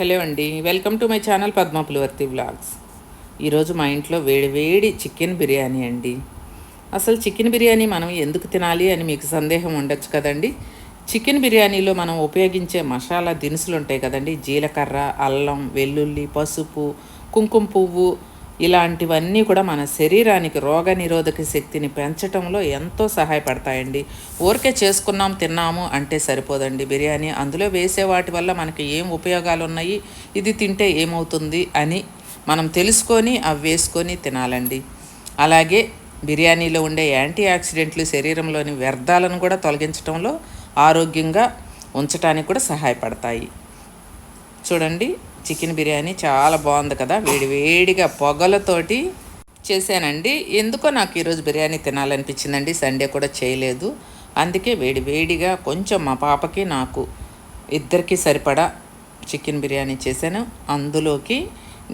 Hello అండి, welcome to my channel Padma Pulivarthi vlogs. ఈరోజు మా ఇంట్లో వేడి వేడి చికెన్ బిర్యానీ అండి. అసలు చికెన్ బిర్యానీ మనం ఎందుకు తినాలి అని మీకు సందేహం ఉండొచ్చు కదండి. చికెన్ బిర్యానీలో మనం ఉపయోగించే మసాలా దినుసులు ఉంటాయి కదండి. జీలకర్ర, అల్లం, వెల్లుల్లి, పసుపు, కుంకుమ పువ్వు ఇలాంటివన్నీ కూడా మన శరీరానికి రోగనిరోధక శక్తిని పెంచడంలో ఎంతో సహాయపడతాయండి. ఊరికే చేసుకున్నాం తిన్నాము అంటే సరిపోదండి బిర్యానీ. అందులో వేసే వాటి వల్ల మనకి ఏం ఉపయోగాలు ఉన్నాయి, ఇది తింటే ఏమవుతుంది అని మనం తెలుసుకొని అవి వేసుకొని తినాలండి. అలాగే బిర్యానీలో ఉండే యాంటీ ఆక్సిడెంట్లు శరీరంలోని వ్యర్థాలను కూడా తొలగించడంలో, ఆరోగ్యంగా ఉంచడానికి కూడా సహాయపడతాయి. చూడండి, చికెన్ బిర్యానీ చాలా బాగుంది కదా. వేడివేడిగా పొగలతోటి చేశానండి. ఎందుకో నాకు ఈరోజు బిర్యానీ తినాలనిపించిందండి. సండే కూడా చేయలేదు. అందుకే వేడివేడిగా కొంచెం మా పాపకి నాకు ఇద్దరికి సరిపడా చికెన్ బిర్యానీ చేశాను. అందులోకి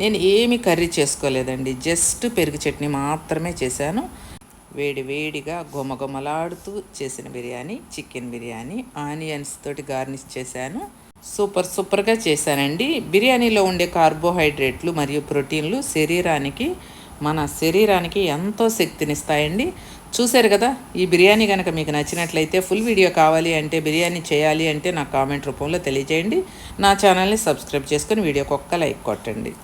నేను ఏమి కర్రీ చేసుకోలేదండి, జస్ట్ పెరుగు చట్నీ మాత్రమే చేశాను. వేడివేడిగా గుమగుమలాడుతూ చేసిన బిర్యానీ, చికెన్ బిర్యానీ ఆనియన్స్ తోటి గార్నిష్ చేశాను. సూపర్గా చేశానండి. బిర్యానీలో ఉండే కార్బోహైడ్రేట్లు మరియు ప్రోటీన్లు మన శరీరానికి ఎంతో శక్తినిస్తాయండి. చూశారు కదా. ఈ బిర్యానీ కనుక మీకు నచ్చినట్లయితే, ఫుల్ వీడియో కావాలి అంటే, బిర్యానీ చేయాలి అంటే నాకు కామెంట్ రూపంలో తెలియజేయండి. నా ఛానల్ని సబ్స్క్రైబ్ చేసుకొని వీడియోకి ఒక్క లైక్ కొట్టండి.